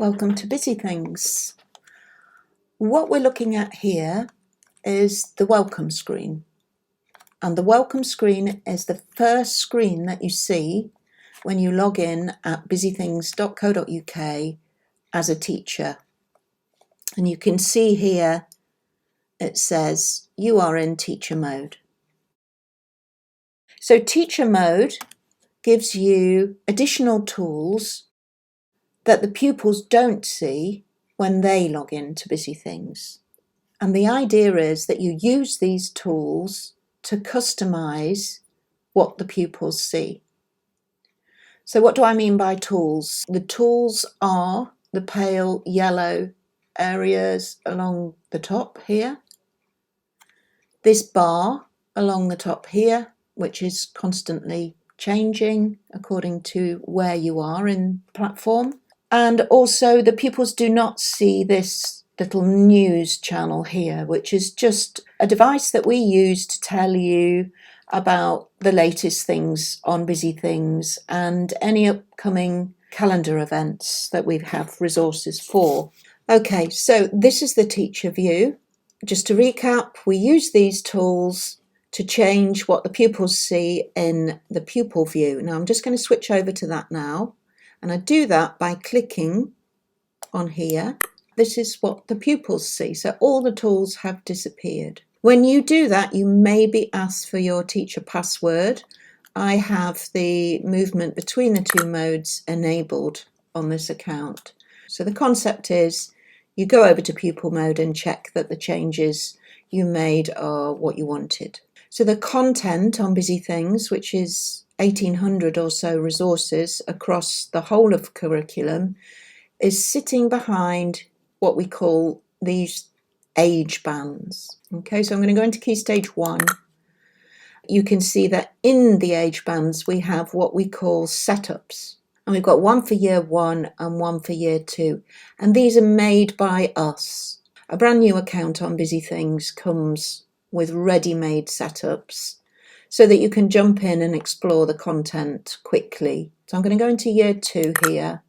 Welcome to Busy Things. What we're looking at here is the welcome screen. And the welcome screen is the first screen that you see when you log in at busythings.co.uk as a teacher. And you can see here it says you are in teacher mode. So teacher mode gives you additional tools that the pupils don't see when they log in to Busy Things. And the idea is that you use these tools to customize what the pupils see. So what do I mean by tools? The tools are the pale yellow areas along the top here. This bar along the top here, which is constantly changing according to where you are in the platform. And also the pupils do not see this little news channel here, which is just a device that we use to tell you about the latest things on Busy Things and any upcoming calendar events that we have resources for. Okay, so this is the teacher view. Just to recap, we use these tools to change what the pupils see in the pupil view. Now I'm just going to switch over to that now. And I do that by clicking on here. This is what the pupils see. So all the tools have disappeared. When you do that, you may be asked for your teacher password. I have the movement between the two modes enabled on this account. So the concept is you go over to pupil mode and check that the changes you made are what you wanted. So the content on Busy Things, which is 1,800 or so resources across the whole of curriculum, is sitting behind what we call these age bands. Okay, so I'm going to go into Key Stage 1. You can see that in the age bands we have what we call setups. And we've got one for Year 1 and one for Year 2. And these are made by us. A brand new account on Busy Things comes with ready-made setups so that you can jump in and explore the content quickly. So I'm going to go into Year 2 here,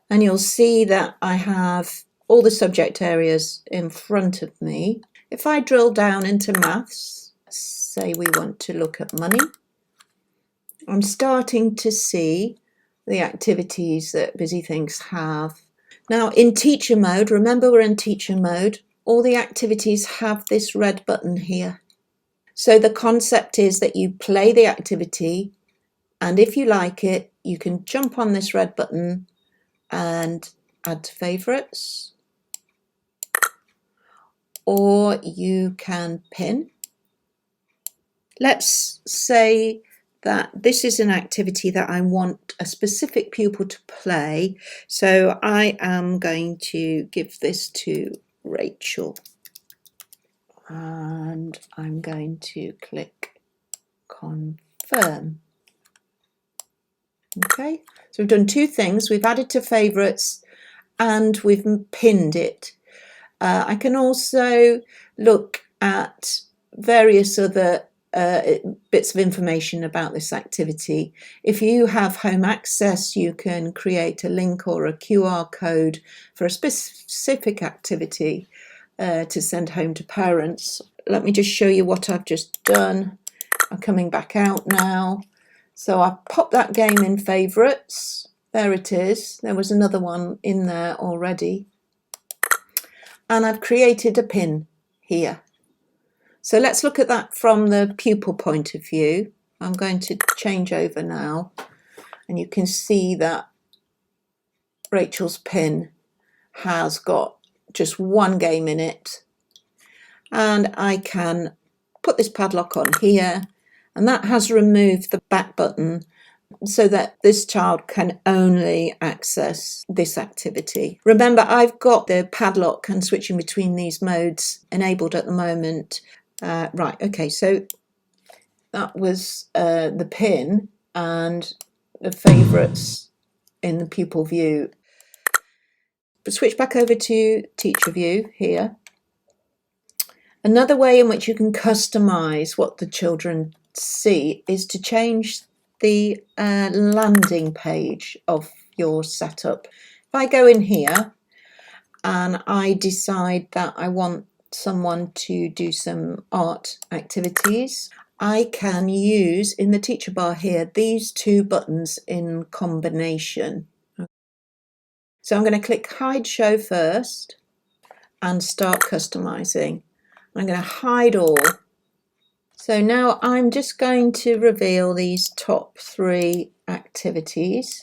and you'll see that I have all the subject areas in front of me. If I drill down into maths, say we want to look at money, I'm starting to see the activities that Busy Things have. Now in teacher mode, remember we're in teacher mode, all the activities have this red button here. So the concept is that you play the activity, and if you like it, you can jump on this red button and add to favourites, or you can pin. Let's say that this is an activity that I want a specific pupil to play, so I am going to give this to Rachel. And I'm going to click confirm. Okay, so we've done two things. We've added to favourites and we've pinned it. I can also look at various other bits of information about this activity. If you have home access, you can create a link or a QR code for a specific activity to send home to parents. Let me just show you what I've just done. I'm coming back out now. So I've popped that game in favourites. There it is. There was another one in there already. And I've created a pin here. So let's look at that from the pupil point of view. I'm going to change over now. And you can see that Rachel's pin has got just one game in it, and I can put this padlock on here, and that has removed the back button so that this child can only access this activity. Remember, I've got the padlock and switching between these modes enabled at the moment. Right, okay, so that was the pin and the favourites in the pupil view. But switch back over to teacher view here. Another way in which you can customize what the children see is to change the landing page of your setup. If I go in here and I decide that I want someone to do some art activities, I can use, in the teacher bar here, these two buttons in combination. So I'm going to click Hide Show first and start customizing. I'm going to hide all. So now I'm just going to reveal these top 3 activities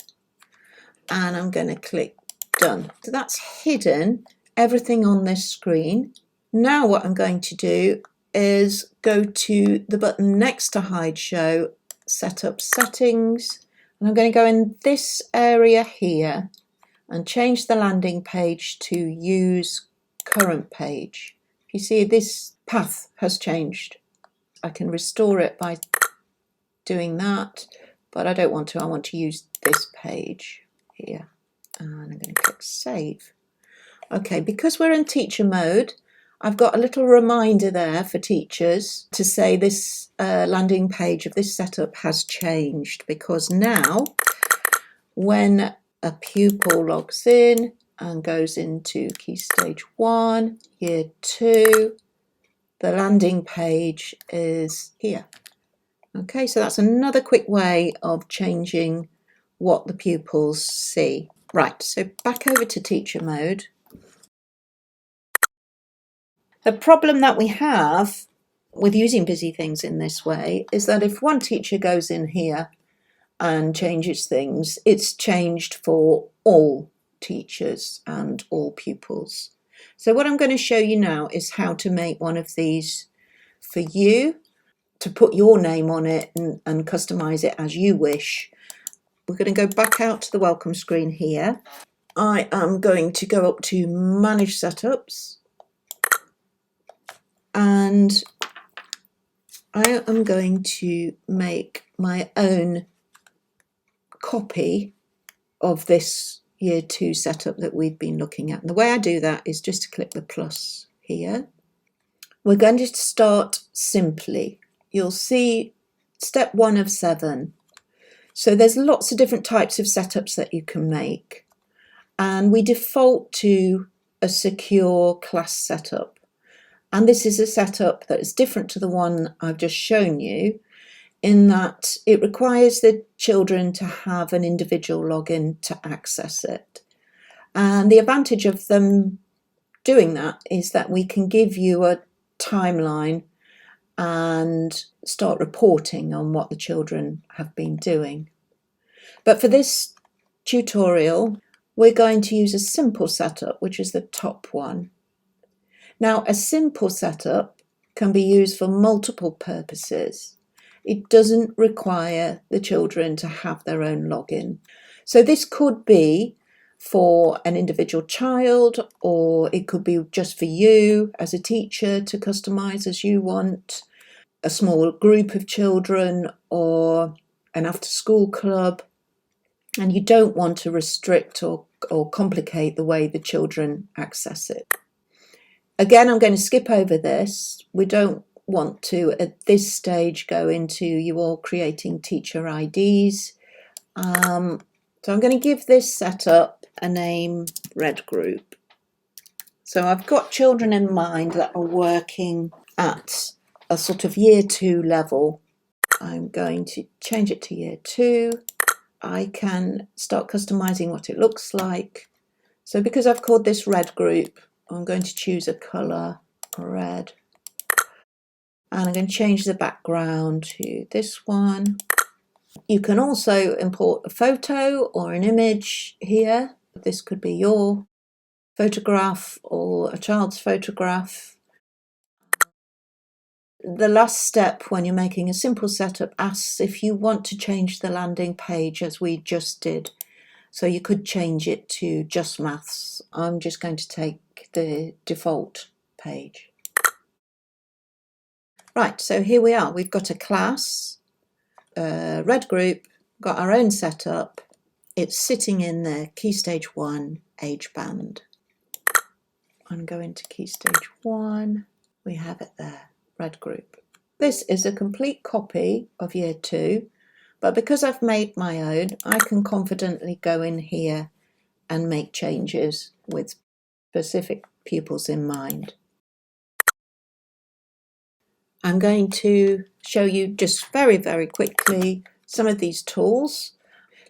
and I'm going to click Done. So that's hidden everything on this screen. Now what I'm going to do is go to the button next to Hide Show, Set Up Settings, and I'm going to go in this area here and change the landing page to Use Current Page. You see this path has changed. I can restore it by doing that, but I don't want to. I want to use this page here. And I'm going to click Save. Okay, because we're in teacher mode, I've got a little reminder there for teachers to say this landing page of this setup has changed, because now when a pupil logs in and goes into Key Stage 1, Year 2, the landing page is here. Okay, so that's another quick way of changing what the pupils see. Right, so back over to teacher mode. The problem that we have with using Busy Things in this way is that if one teacher goes in here and changes things, it's changed for all teachers and all pupils. So what I'm going to show you now is how to make one of these for you, to put your name on it and customize it as you wish. We're going to go back out to the welcome screen here. I am going to go up to Manage Setups and I am going to make my own copy of this Year 2 setup that we've been looking at. And the way I do that is just to click the plus here. We're going to start simply. You'll see step 1 of 7. So there's lots of different types of setups that you can make. And we default to a secure class setup. And this is a setup that is different to the one I've just shown you, in that it requires the children to have an individual login to access it. And the advantage of them doing that is that we can give you a timeline and start reporting on what the children have been doing. But for this tutorial, we're going to use a simple setup, which is the top one. Now, a simple setup can be used for multiple purposes. It doesn't require the children to have their own login. So this could be for an individual child, or it could be just for you as a teacher to customize as you want, a small group of children, or an after-school club. And you don't want to restrict or complicate the way the children access it. Again, I'm going to skip over this. We don't want to, at this stage, go into you all creating teacher IDs. So I'm going to give this setup a name, Red Group. So I've got children in mind that are working at a sort of Year 2 level. I'm going to change it to Year 2. I can start customizing what it looks like. So because I've called this Red Group, I'm going to choose a colour, red. And I'm going to change the background to this one. You can also import a photo or an image here. This could be your photograph or a child's photograph. The last step when you're making a simple setup asks if you want to change the landing page as we just did. So you could change it to Just Maths. I'm just going to take the default page. Right, so here we are. We've got a class, a Red Group, got our own setup. It's sitting in the Key Stage 1 age band. I'm going to Key Stage 1. We have it there, Red Group. This is a complete copy of Year 2, but because I've made my own, I can confidently go in here and make changes with specific pupils in mind. I'm going to show you just very, very quickly some of these tools.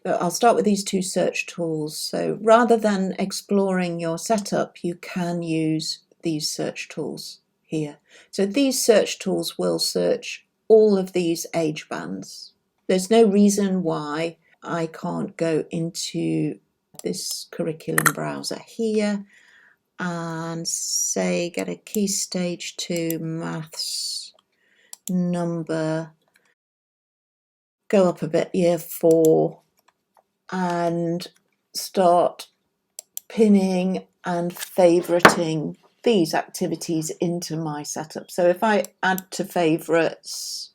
I'll start with these two search tools. So rather than exploring your setup, you can use these search tools here. So these search tools will search all of these age bands. There's no reason why I can't go into this curriculum browser here and say get a Key Stage 2 Maths number, go up a bit, Year 4, and start pinning and favoriting these activities into my setup. So if I add to favorites,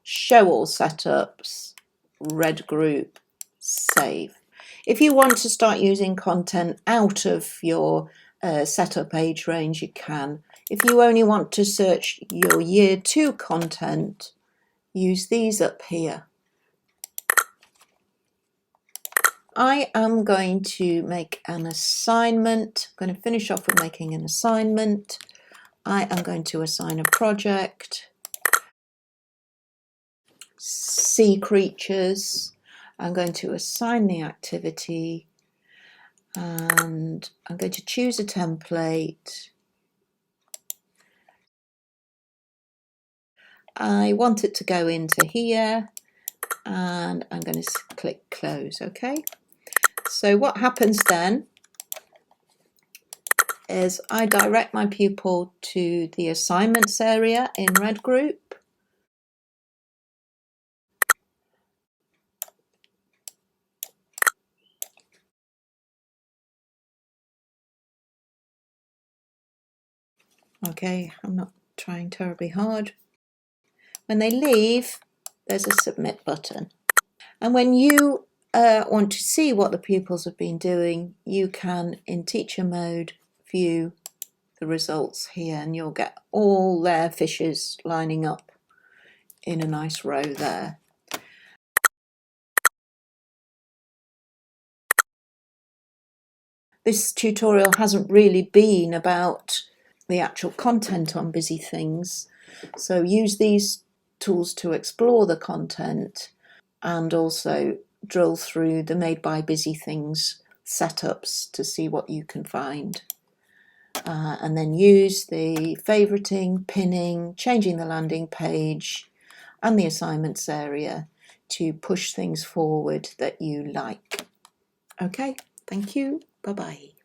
show all setups, red group, save. If you want to start using content out of your setup age range, you can. If you only want to search your Year 2 content, use these up here. I am going to make an assignment. I'm going to finish off with making an assignment. I am going to assign a project. Sea creatures. I'm going to assign the activity and I'm going to choose a template. I want it to go into here and I'm going to click close. Okay. So what happens then is I direct my pupil to the assignments area in red group. Okay, I'm not trying terribly hard. When they leave, there's a submit button. And when you want to see what the pupils have been doing, you can, in teacher mode, view the results here and you'll get all their fishes lining up in a nice row there. This tutorial hasn't really been about the actual content on Busy Things, so use these tools to explore the content and also drill through the Made by Busy Things setups to see what you can find. And then use the favoriting, pinning, changing the landing page and the assignments area to push things forward that you like. Okay, thank you. Bye-bye.